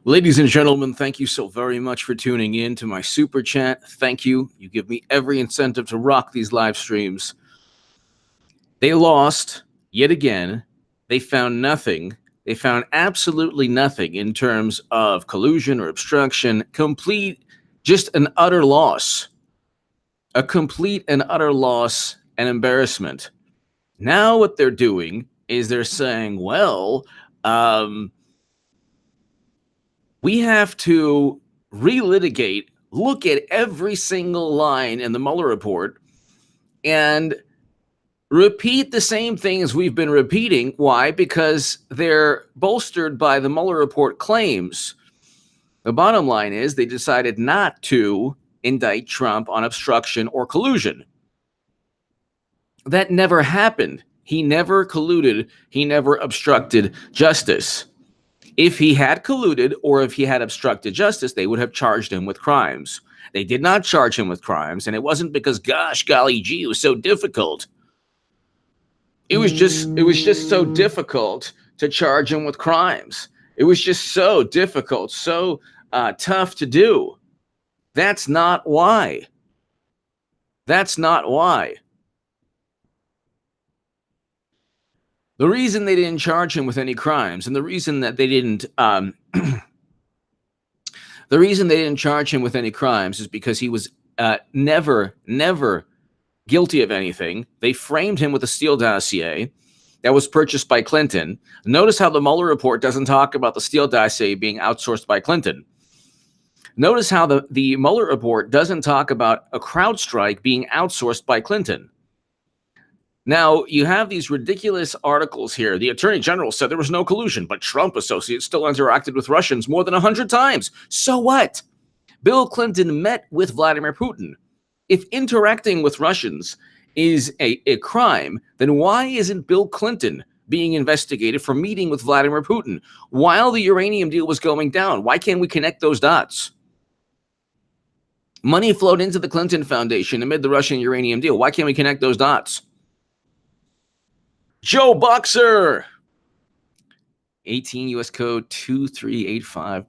Ladies and gentlemen, thank you so very much for tuning in to my super chat. Thank you. You give me every incentive to rock these live streams. They lost yet again. They found nothing. They found absolutely nothing in terms of collusion or obstruction. Just an utter loss. A complete and utter loss and embarrassment. Now what they're doing is they're saying, well, we have to relitigate, look at every single line in the Mueller report and repeat the same things we've been repeating. Why? Because they're bolstered by the Mueller report claims. The bottom line is they decided not to indict Trump on obstruction or collusion. That never happened. He never colluded. He never obstructed justice. If he had colluded or if he had obstructed justice, they would have charged him with crimes. They did not charge him with crimes, and it wasn't because, gosh, golly gee, it was so difficult. It was just so difficult to charge him with crimes. It was just so difficult, so tough to do. That's not why. That's not why. The reason they didn't charge him with any crimes, and the reason that they didn't, charge him with any crimes is because he was never guilty of anything. They framed him with a Steele dossier that was purchased by Clinton. Notice how the Mueller report doesn't talk about the Steele dossier being outsourced by Clinton. Notice how the Mueller report doesn't talk about a CrowdStrike being outsourced by Clinton. Now, you have these ridiculous articles here. The Attorney General said there was no collusion, but Trump associates still interacted with Russians more than 100 times. So what? Bill Clinton met with Vladimir Putin. If interacting with Russians is a crime, then why isn't Bill Clinton being investigated for meeting with Vladimir Putin while the uranium deal was going down? Why can't we connect those dots? Money flowed into the Clinton Foundation amid the Russian uranium deal. Why can't we connect those dots? Joe Boxer, 18 U.S. Code 2385.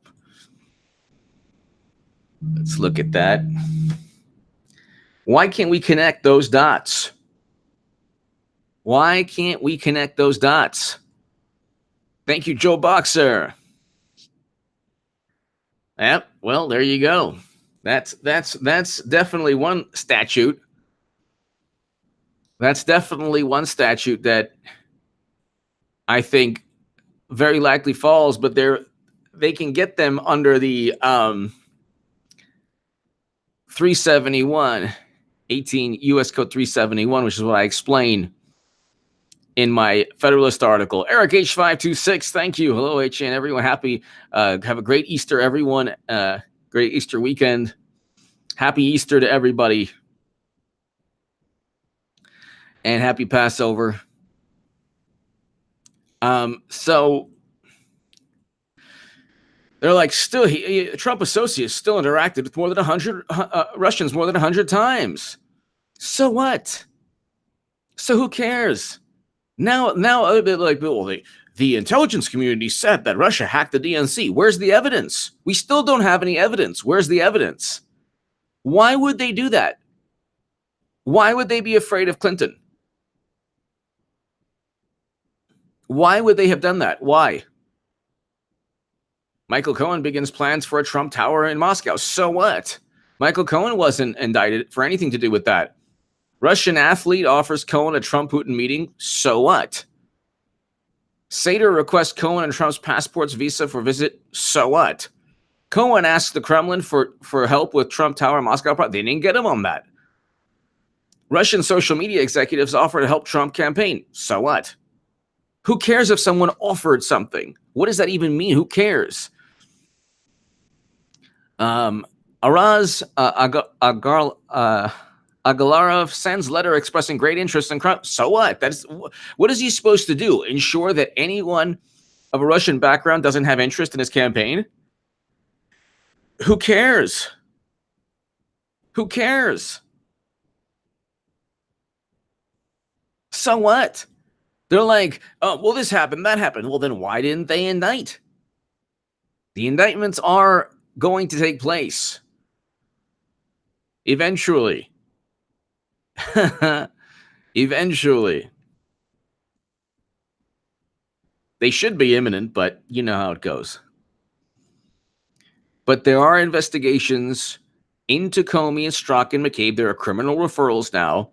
Let's look at that. Why can't we connect those dots? Why can't we connect those dots? Thank you, Joe Boxer. Yep, well, there you go. That's definitely one statute. That's definitely one statute that I think very likely falls, but they can get them under the 371, 18 U.S. Code 371, which is what I explain in my Federalist article. Eric H526, thank you. Hello, HN, everyone. Happy, have a great Easter, everyone. Great Easter weekend. Happy Easter to everybody. And happy Passover. So they're like, Trump associates still interacted with more than 100 Russians more than 100 times. So what? So who cares? Now they're like, well, the intelligence community said that Russia hacked the DNC. Where's the evidence? We still don't have any evidence. Where's the evidence? Why would they do that? Why would they be afraid of Clinton? Why would they have done that? Why? Michael Cohen begins plans for a Trump Tower in Moscow. So what? Michael Cohen wasn't indicted for anything to do with that. Russian athlete offers Cohen a Trump-Putin meeting. So what? Sater requests Cohen and Trump's passports visa for visit. So what? Cohen asks the Kremlin for help with Trump Tower in Moscow. They didn't get him on that. Russian social media executives offer to help Trump campaign. So what? Who cares if someone offered something? What does that even mean? Who cares? Araz Agalarov sends letter expressing great interest in crime. So what? What is he supposed to do? Ensure that anyone of a Russian background doesn't have interest in his campaign? Who cares? Who cares? So what? They're like, oh, well, this happened, that happened. Well, then why didn't they indict? The indictments are going to take place eventually. Eventually. They should be imminent, but you know how it goes. But there are investigations into Comey and Strzok and McCabe. There are criminal referrals now.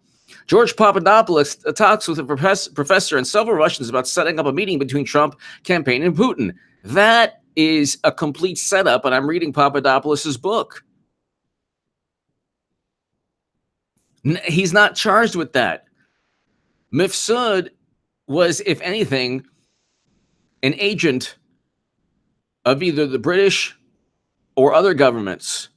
George Papadopoulos talks with a professor and several Russians about setting up a meeting between Trump campaign and Putin. That is a complete setup, and I'm reading Papadopoulos' book. He's not charged with that. Mifsud was, if anything, an agent of either the British or other governments.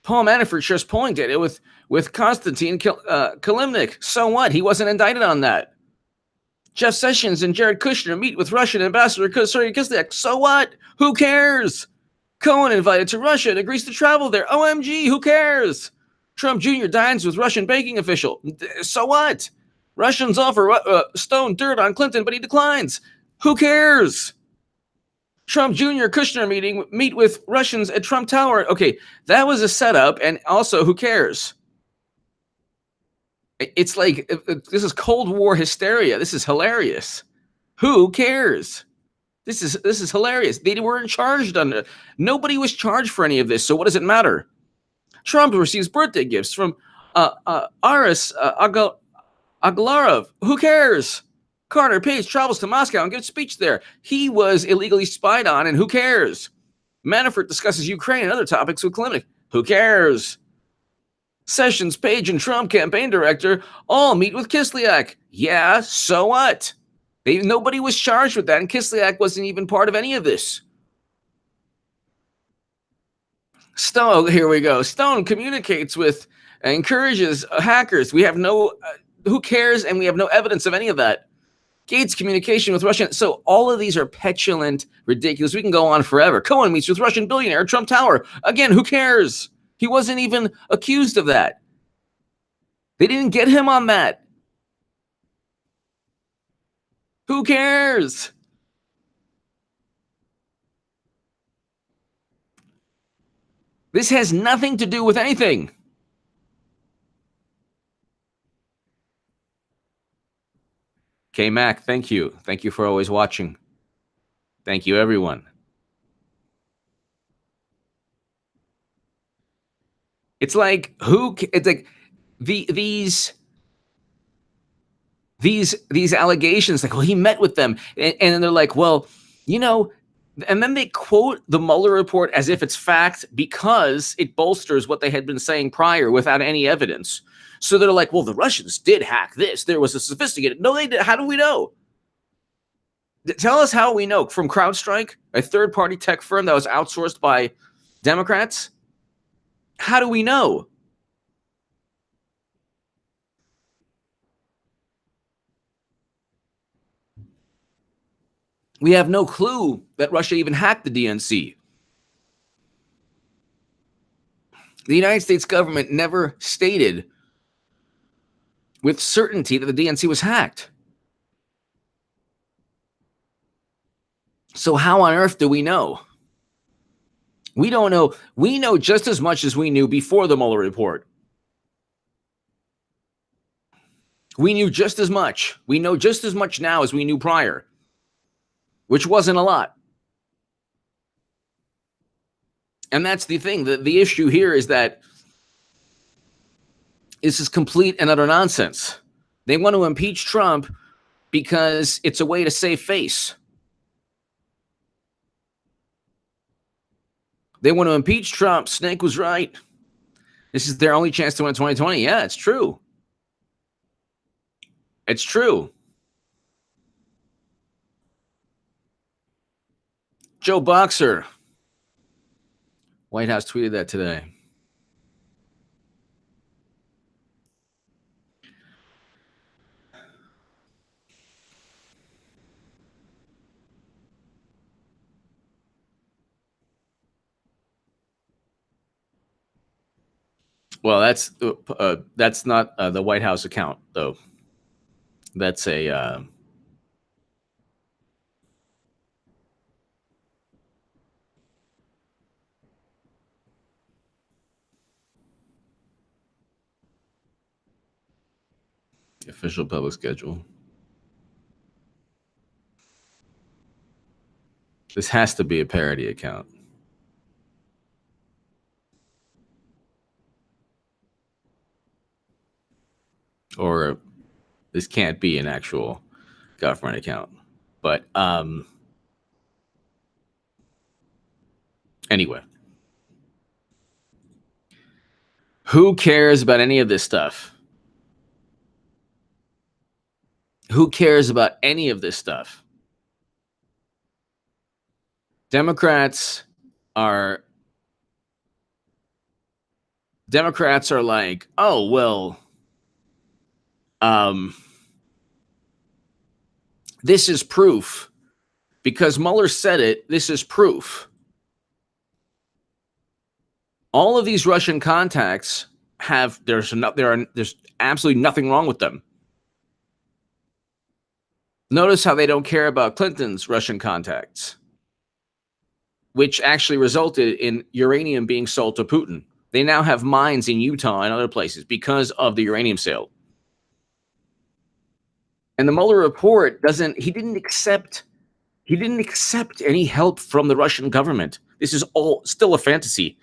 Paul Manafort shares polling data with Konstantin Kilimnik. So what? He wasn't indicted on that. Jeff Sessions and Jared Kushner meet with Russian Ambassador Kislyak. So what? Who cares? Cohen invited to Russia and agrees to travel there. OMG, who cares? Trump Jr. dines with Russian banking official. So what? Russians offer stone dirt on Clinton, but he declines. Who cares? Trump Jr. Kushner meet with Russians at Trump Tower. Okay, that was a setup, and also, who cares? It's like, this is Cold War hysteria. This is hilarious. Who cares? This is hilarious. They weren't charged under. Nobody was charged for any of this. So what does it matter? Trump receives birthday gifts from Aris Agalarov. Who cares? Carter Page travels to Moscow and gives a speech there. He was illegally spied on, and who cares? Manafort discusses Ukraine and other topics with Kilimnik. Who cares? Sessions, Page, and Trump campaign director all meet with Kislyak. Yeah, so what? Nobody was charged with that, and Kislyak wasn't even part of any of this. Stone, here we go. Stone communicates with, encourages hackers. We have no, who cares? And we have no evidence of any of that. Gates communication with Russian. So all of these are petulant, ridiculous. We can go on forever. Cohen meets with Russian billionaire at Trump Tower. Again, who cares? He wasn't even accused of that. They didn't get him on that. Who cares? This has nothing to do with anything. K-Mac, thank you. Thank you for always watching. Thank you, everyone. It's like, it's like these allegations, like, well, he met with them. And then they're like, well, you know, and then they quote the Mueller report as if it's fact because it bolsters what they had been saying prior without any evidence. So they're like, well, the Russians did hack this. There was a sophisticated. No, they did. How do we know? Tell us how we know. From CrowdStrike, a third-party tech firm that was outsourced by Democrats? How do we know? We have no clue that Russia even hacked the DNC. The United States government never stated with certainty that the DNC was hacked. So how on earth do we know? We don't know. We know just as much as we knew before the Mueller report. We knew just as much. We know just as much now as we knew prior, which wasn't a lot. And that's the thing. The issue here is that this is complete and utter nonsense. They want to impeach Trump because it's a way to save face. They want to impeach Trump. Snake was right. This is their only chance to win 2020. Yeah, it's true. It's true. Joe Boxer. White House tweeted that today. Well, that's not the White House account, though. That's a Official public schedule. This has to be a parody account. Or this can't be an actual government account. But anyway. Who cares about any of this stuff? Who cares about any of this stuff? Democrats are like, oh, well, this is proof. Because Mueller said it, this is proof. All of these Russian contacts there's absolutely nothing wrong with them. Notice how they don't care about Clinton's Russian contacts, which actually resulted in uranium being sold to Putin. They now have mines in Utah and other places because of the uranium sale. And the Mueller report didn't accept any help from the Russian government. This is all still a fantasy.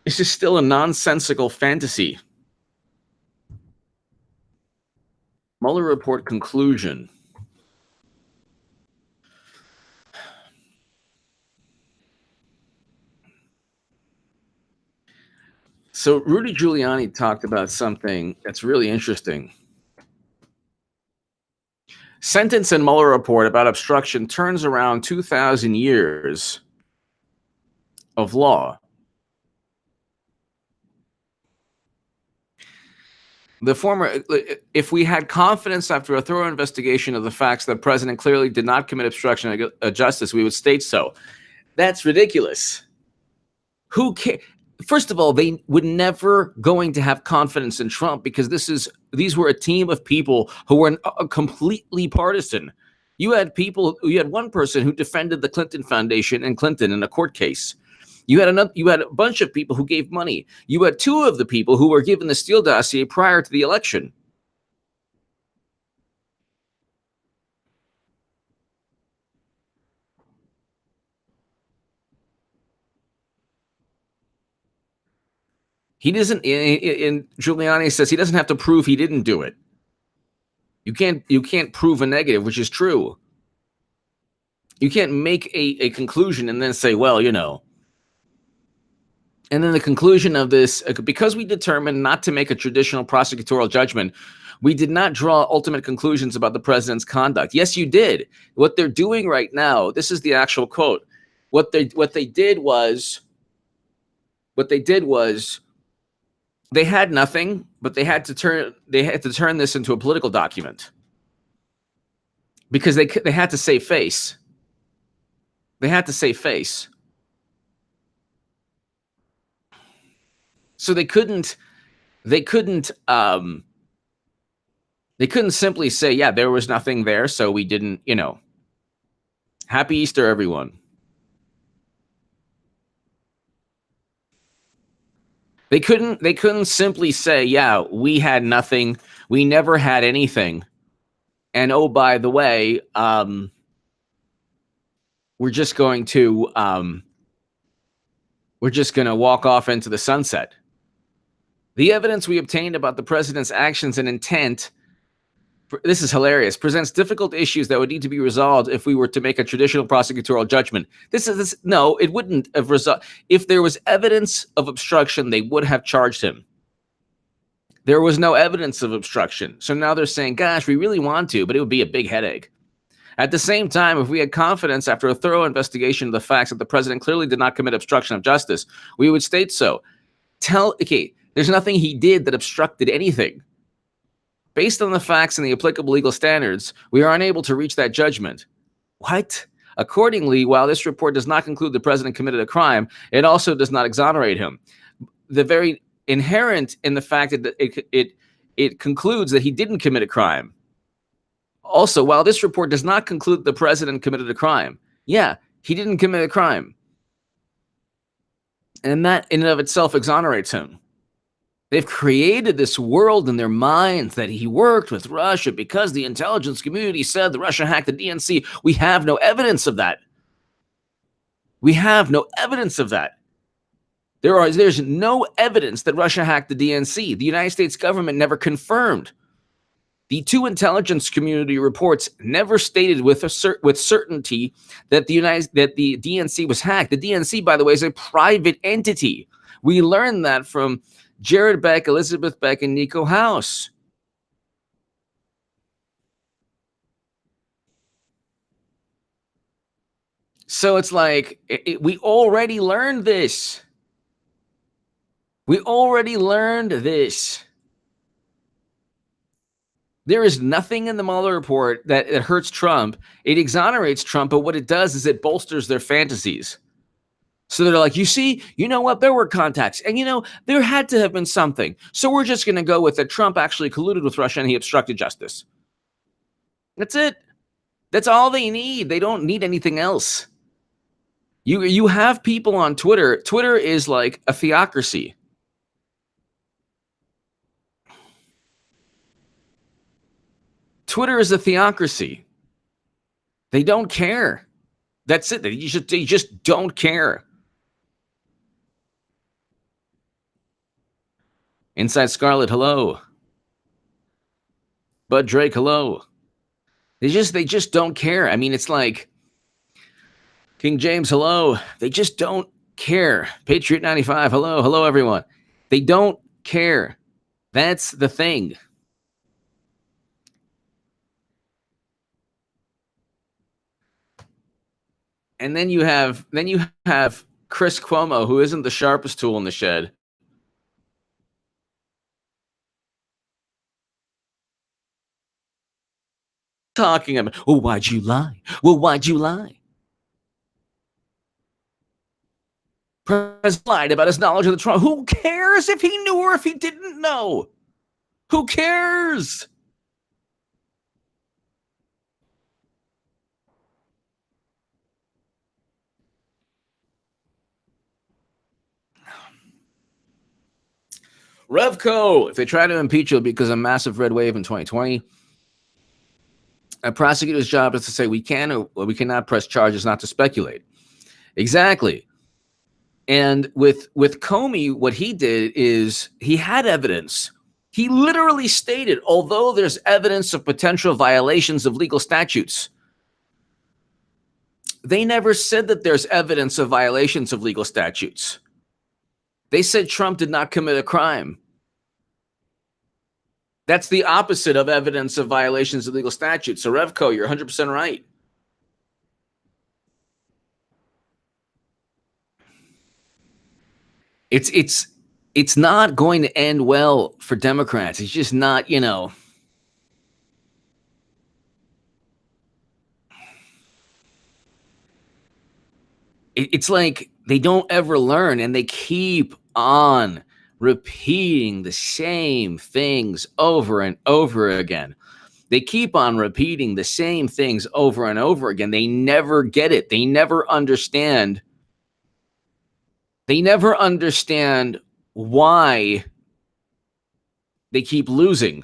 This is still a nonsensical fantasy. Mueller report conclusion. So Rudy Giuliani talked about something that's really interesting. Sentence in Mueller report about obstruction turns around 2,000 years of law. If we had confidence after a thorough investigation of the facts that the president clearly did not commit obstruction of justice, we would state so. That's ridiculous. Who cares? First of all, they would never going to have confidence in Trump because these were a team of people who were completely partisan. You had one person who defended the Clinton Foundation and Clinton in a court case. You had a bunch of people who gave money. You had two of the people who were given the Steele dossier prior to the election. He doesn't. And Giuliani says he doesn't have to prove he didn't do it. You can't prove a negative, which is true. You can't make a conclusion and then say, well, you know. And then the conclusion of this, because we determined not to make a traditional prosecutorial judgment, we did not draw ultimate conclusions about the president's conduct. Yes, you did. What they're doing right now, this is the actual quote. What they did was they had nothing, but they had to turn this into a political document because they had to save face. They had to save face. So they couldn't simply say, yeah, there was nothing there, so we didn't, Happy Easter, everyone. They couldn't simply say, yeah, we had nothing, we never had anything. And oh, by the way, we're just going to walk off into the sunset. The evidence we obtained about the president's actions and intent, this is hilarious, presents difficult issues that would need to be resolved if we were to make a traditional prosecutorial judgment. No, it wouldn't have resolved. If there was evidence of obstruction, they would have charged him. There was no evidence of obstruction. So now they're saying, gosh, we really want to, but it would be a big headache. At the same time, if we had confidence after a thorough investigation of the facts that the president clearly did not commit obstruction of justice, we would state so. There's nothing he did that obstructed anything. Based on the facts and the applicable legal standards, we are unable to reach that judgment. What? Accordingly, while this report does not conclude the president committed a crime, it also does not exonerate him. The very inherent in the fact that it concludes that he didn't commit a crime. Also, while this report does not conclude the president committed a crime, yeah, he didn't commit a crime. And that in and of itself exonerates him. They've created this world in their minds that he worked with Russia because the intelligence community said that Russia hacked the DNC. We have no evidence of that. We have no evidence of that. There's no evidence that Russia hacked the DNC. The United States government never confirmed. The two intelligence community reports never stated with certainty that the DNC was hacked. The DNC, by the way, is a private entity. We learned that from Jared Beck, Elizabeth Beck, and Nico House. So it's like we already learned this. We already learned this. There is nothing in the Mueller report that hurts Trump. It exonerates Trump, but what it does is it bolsters their fantasies. So they're like, you see, you know what? There were contacts. And, there had to have been something. So we're just going to go with that Trump actually colluded with Russia and he obstructed justice. That's it. That's all they need. They don't need anything else. You have people on Twitter. Twitter is like a theocracy. Twitter is a theocracy. They don't care. That's it. They just don't care. Inside Scarlet, hello. Bud Drake, hello. They just don't care. I mean, it's like King James, hello. They just don't care. Patriot 95, hello everyone. They don't care. That's the thing. And then you have Chris Cuomo, who isn't the sharpest tool in the shed. Talking about, well, why'd you lie? Well, why'd you lie? President lied about his knowledge of the Trump. Who cares if he knew or if he didn't know? Who cares? Revco, if they try to impeach you because of a massive red wave in 2020, a prosecutor's job is to say we can or we cannot press charges, not to speculate. Exactly. And with Comey, what he did is he had evidence. He literally stated, although there's evidence of potential violations of legal statutes, they never said that there's evidence of violations of legal statutes. They said Trump did not commit a crime. That's the opposite of evidence of violations of legal statutes. So Revco, you're 100% right. It's not going to end well for Democrats. It's just not, It's like they don't ever learn and they keep on repeating the same things over and over again. They keep on repeating the same things over and over again. They never get it. They never understand. They never understand why they keep losing.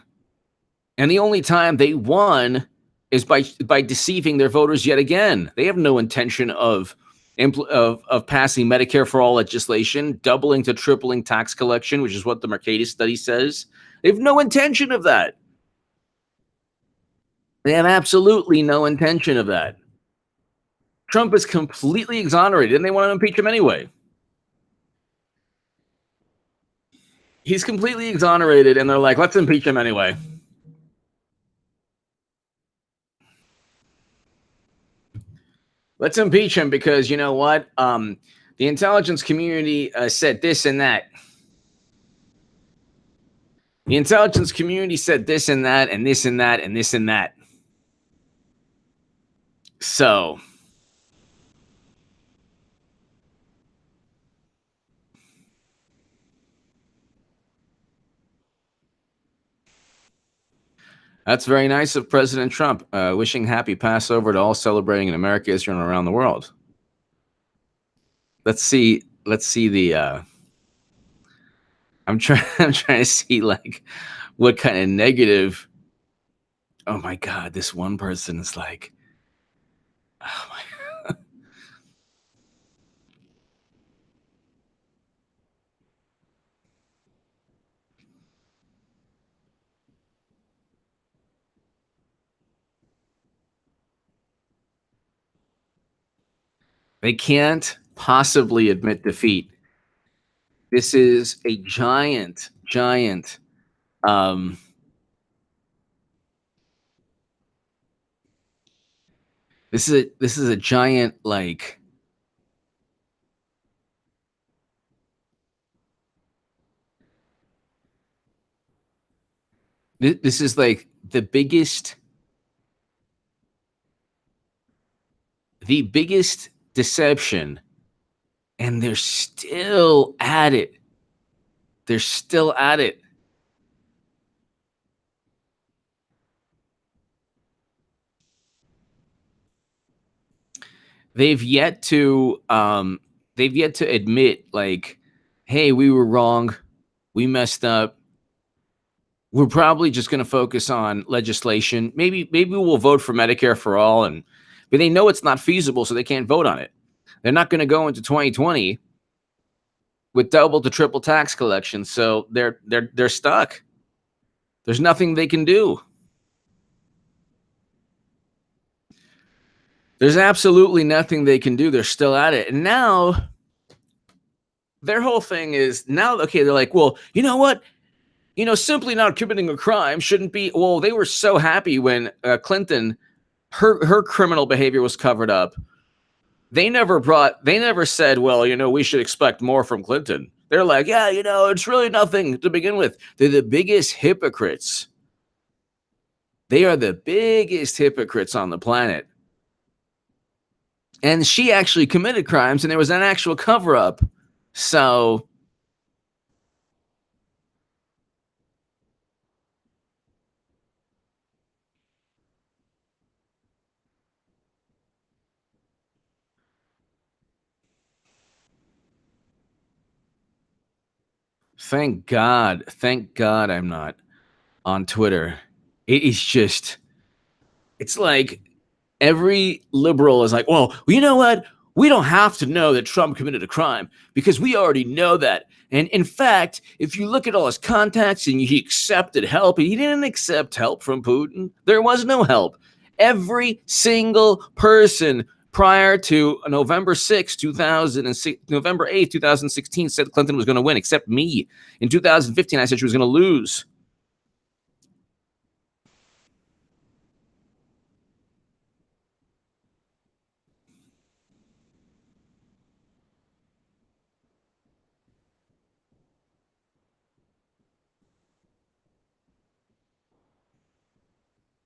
And the only time they won is by deceiving their voters yet again. They have no intention of passing Medicare for all legislation, doubling to tripling tax collection, which is what the Mercatus study says. They have no intention of that. They have absolutely no intention of that. Trump is completely exonerated, and they want to impeach him anyway. He's completely exonerated, and they're like, let's impeach him anyway. Let's impeach him because you know what? The intelligence community said this and that. The intelligence community said this and that and this and that and this and that. So that's very nice of President Trump, wishing happy Passover to all celebrating in America, Israel, and around the world. Let's see the I'm trying. I'm trying to see like what kind of negative. Oh my God, this one person is like, oh my. They can't possibly admit defeat. This is a giant, giant. Um, this is a giant like. This is like the biggest deception, and they're still at it. They're still at it. They've yet to admit like, hey, we were wrong. We messed up. We're probably just going to focus on legislation. Maybe we'll vote for Medicare for all, but they know it's not feasible, so they can't vote on it. They're not going to go into 2020 with double to triple tax collection, so they're stuck. There's nothing they can do. There's absolutely nothing they can do. They're still at it. And now their whole thing is now, okay, they're like, well, you know what? Simply not committing a crime shouldn't be. Well, they were so happy when Clinton, her criminal behavior was covered up. They never said, well, we should expect more from Clinton. They're like, yeah, it's really nothing to begin with. They're the biggest hypocrites. They are the biggest hypocrites on the planet. And she actually committed crimes, and there was an actual cover-up. So thank God I'm not on Twitter. It is just, it's like every liberal is like, well, you know what? We don't have to know that Trump committed a crime because we already know that. And in fact, if you look at all his contacts and he accepted help, he didn't accept help from Putin. There was no help. Every single person prior to November 6, 2006, November 8th, 2016 said Clinton was going to win, except me. In 2015, I said she was going to lose.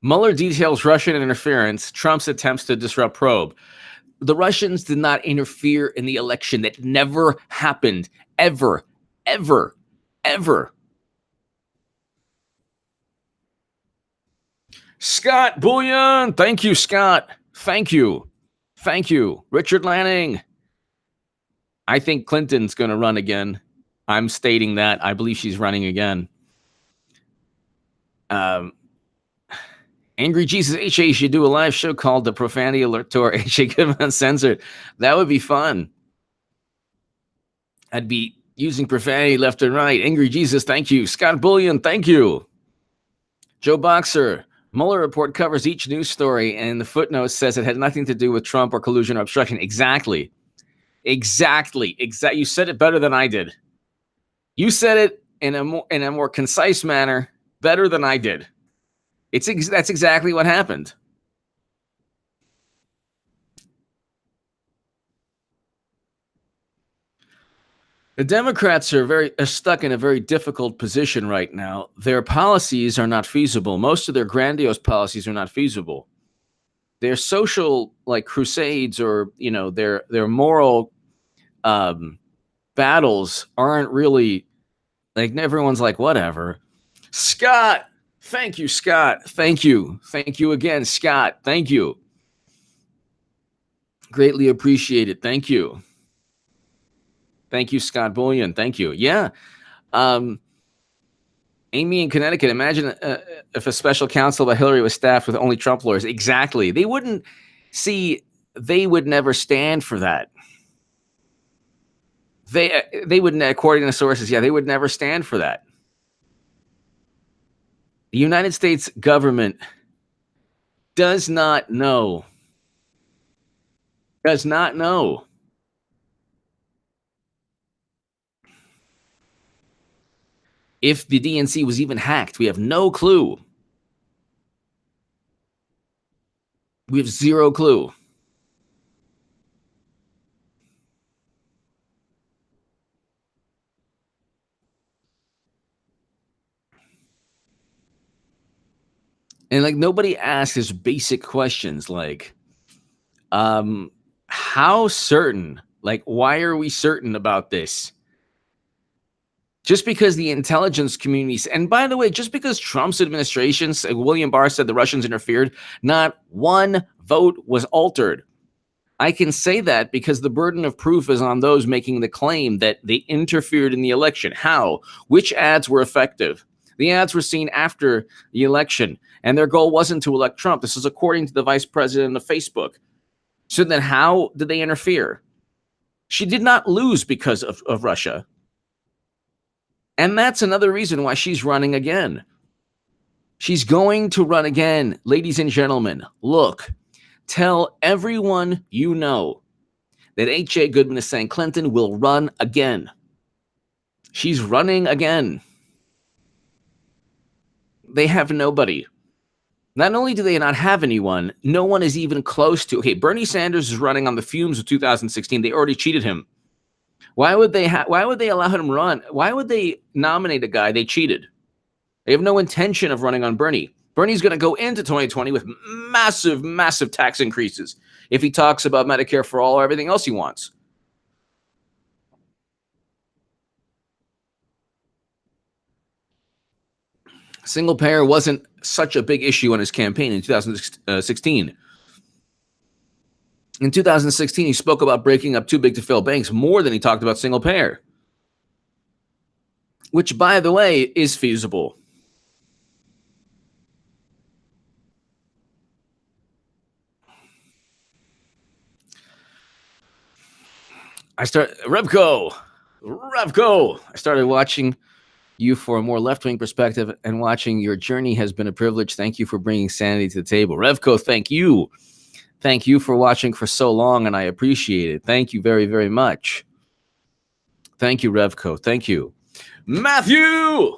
Mueller details Russian interference, Trump's attempts to disrupt probe. The Russians did not interfere in the election. That never happened. Ever. Ever. Ever. Scott Bullion. Thank you, Scott. Thank you. Thank you. Richard Lanning. I think Clinton's going to run again. I'm stating that. I believe she's running again. Angry Jesus HA should do a live show called The Profanity Alert Tour. HA Goodman Uncensored. That would be fun. I'd be using profanity left and right. Angry Jesus, thank you. Scott Bullion, thank you. Joe Boxer, Mueller report covers each news story, and the footnote says it had nothing to do with Trump or collusion or obstruction. Exactly. You said it better than I did. You said it in a more concise manner, better than I did. That's exactly what happened. The Democrats are stuck in a very difficult position right now. Their policies are not feasible. Most of their grandiose policies are not feasible. Their social crusades or their moral battles aren't really everyone's like whatever. Scott, thank you, Scott. Thank you again, Scott. Thank you. Greatly appreciate it. Thank you. Thank you, Scott Bullion. Thank you. Yeah. Amy in Connecticut, imagine if a special counsel by Hillary was staffed with only Trump lawyers. Exactly. They wouldn't see, they would never stand for that. They would, according to sources, they would never stand for that. The United States government does not know if the DNC was even hacked. We have no clue. We have zero clue. And like nobody asks us basic questions like, how certain? Like, why are we certain about this? Just because the intelligence communities, and by the way, just because Trump's administration, William Barr said the Russians interfered, not one vote was altered. I can say that because the burden of proof is on those making the claim that they interfered in the election. How? Which ads were effective? The ads were seen after the election, and their goal wasn't to elect Trump. This is according to the vice president of Facebook. So then how did they interfere? She did not lose because of Russia. And that's another reason why she's running again. She's going to run again. Ladies and gentlemen, look, tell everyone you know that H.A. Goodman is saying Clinton will run again. She's running again. They have nobody. Not only do they not have anyone, no one is even close to. Okay, Bernie Sanders is running on the fumes of 2016. They already cheated him. Why would they allow him to run? Why would they nominate a guy they cheated? They have no intention of running on Bernie. Bernie's going to go into 2020 with massive, massive tax increases if he talks about Medicare for all or everything else he wants. Single payer wasn't such a big issue on his campaign in 2016. In 2016, he spoke about breaking up too big to fail banks more than he talked about single payer, which, by the way, is feasible. Revco. I started watching you for a more left-wing perspective, and watching your journey has been a privilege. Thank you for bringing sanity to the table. Revco, thank you. Thank you for watching for so long, and I appreciate it. Thank you very, very much. Thank you, Revco. Thank you. Matthew!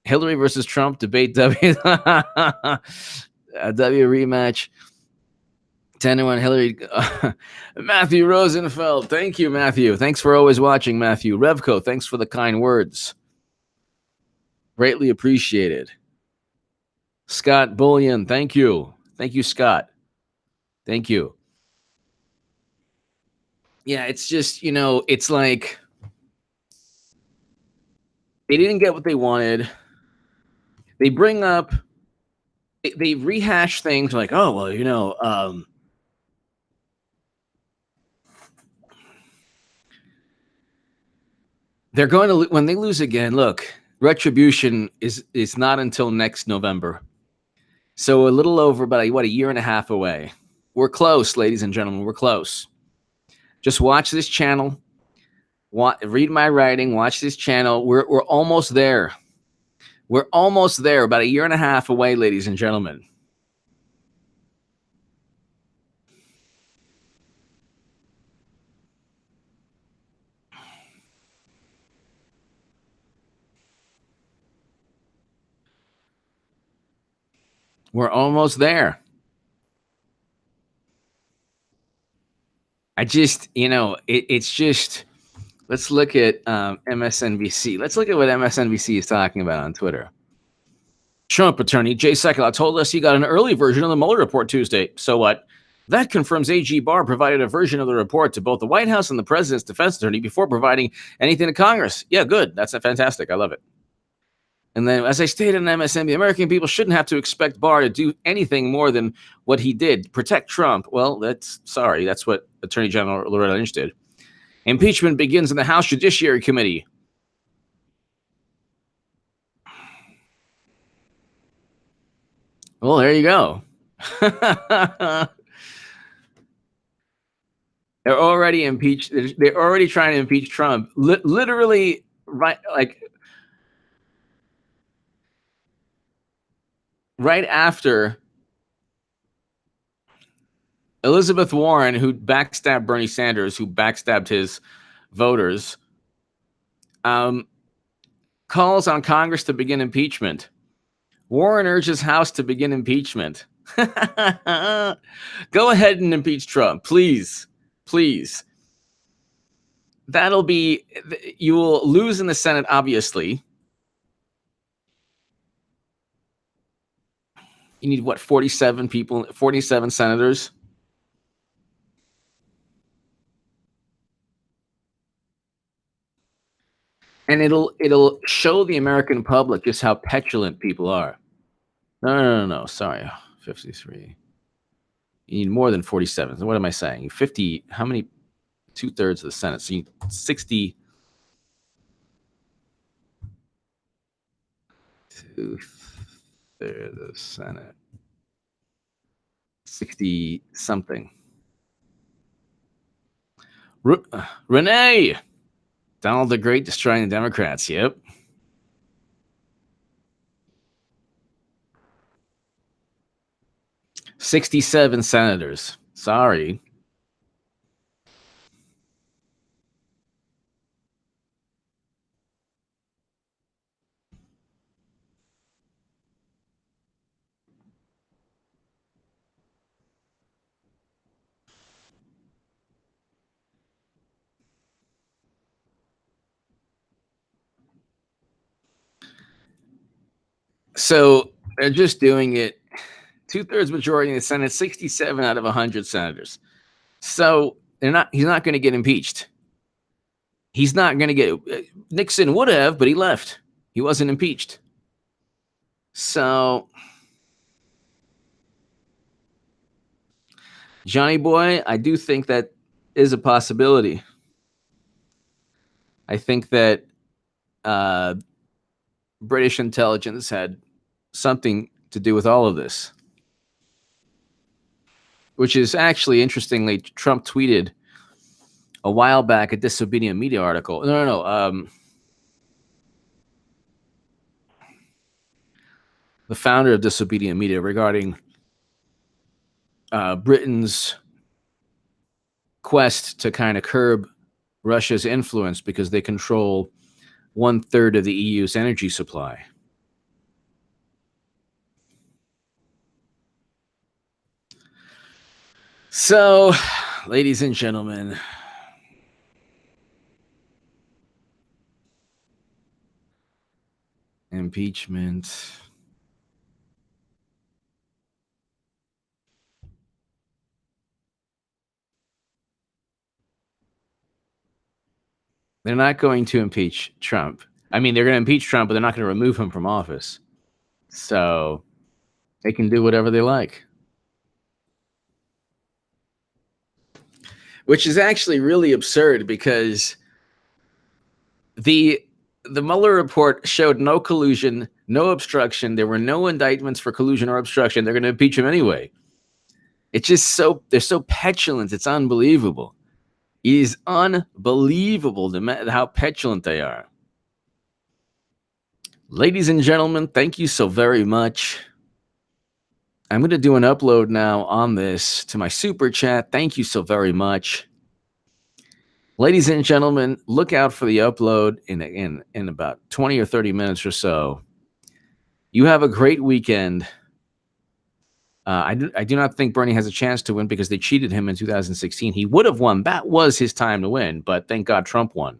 Hillary versus Trump debate W. W rematch. 10-1 Hillary. Matthew Rosenfeld. Thank you, Matthew. Thanks for always watching, Matthew. Revco, thanks for the kind words. Greatly appreciated. Scott Bullion, thank you. Thank you, Scott. Thank you. Yeah, it's just, it's like they didn't get what they wanted. They bring up, they rehash things like, oh, well, they're going to, when they lose again, look, Retribution is not until next November. So a little over about a year and a half away. We're close, ladies and gentlemen. We're close. Just watch this channel. Read my writing. Watch this channel. We're almost there. We're almost there. About a year and a half away, ladies and gentlemen. We're almost there. I just, it's just, let's look at MSNBC. Let's look at what MSNBC is talking about on Twitter. Trump attorney Jay Sekulow told us he got an early version of the Mueller report Tuesday. So what? That confirms AG Barr provided a version of the report to both the White House and the president's defense attorney before providing anything to Congress. Yeah, good. That's fantastic. I love it. And then, as I stated on MSNBC, American people shouldn't have to expect Barr to do anything more than what he did. Protect Trump. Well, that's what Attorney General Loretta Lynch did. Impeachment begins in the House Judiciary Committee. Well, there you go. They're already impeached. They're already trying to impeach Trump. Literally, right, like right after Elizabeth Warren, who backstabbed Bernie Sanders, who backstabbed his voters, calls on Congress to begin impeachment. Warren urges House to begin impeachment. Go ahead and impeach Trump, please. Please. That'll be, you will lose in the Senate, obviously. You need what, 47 people, 47 senators? And it'll show the American public just how petulant people are. No. Sorry, 53. You need more than 47. So what am I saying? 50. How many? 2/3 of the Senate. So you need 60. 2/3 of the Senate. 60 something. Renee. Donald the Great destroying the Democrats. Yep. "67 senators. Sorry." So they're just doing it. 2/3 majority in the Senate, 67 out of 100 senators. So he's not going to get impeached. He's not going to get, Nixon would have, but he left. He wasn't impeached. So, Johnny boy, I do think that is a possibility. I think that British intelligence had something to do with all of this, which is actually, interestingly, Trump tweeted a while back a disobedient media article. No. The founder of disobedient media, regarding Britain's quest to kind of curb Russia's influence because they control 1/3 of the EU's energy supply. So, ladies and gentlemen, impeachment. They're not going to impeach Trump. I mean, they're going to impeach Trump, but they're not going to remove him from office. So they can do whatever they like. Which is actually really absurd, because the Mueller report showed no collusion, no obstruction. There were no indictments for collusion or obstruction. They're going to impeach him anyway. It's just they're so petulant. It's unbelievable. It is unbelievable how petulant they are. Ladies and gentlemen, thank you so very much. I'm going to do an upload now on this to my super chat. Thank you so very much. Ladies and gentlemen, look out for the upload in about 20 or 30 minutes or so. You have a great weekend. I do not think Bernie has a chance to win, because they cheated him in 2016. He would have won. That was his time to win, but thank God Trump won.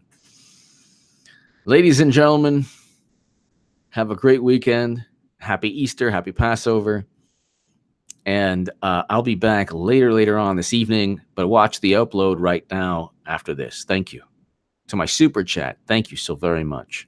Ladies and gentlemen, have a great weekend. Happy Easter, happy Passover. And I'll be back later on this evening, but watch the upload right now after this. Thank you. To my super chat, thank you so very much.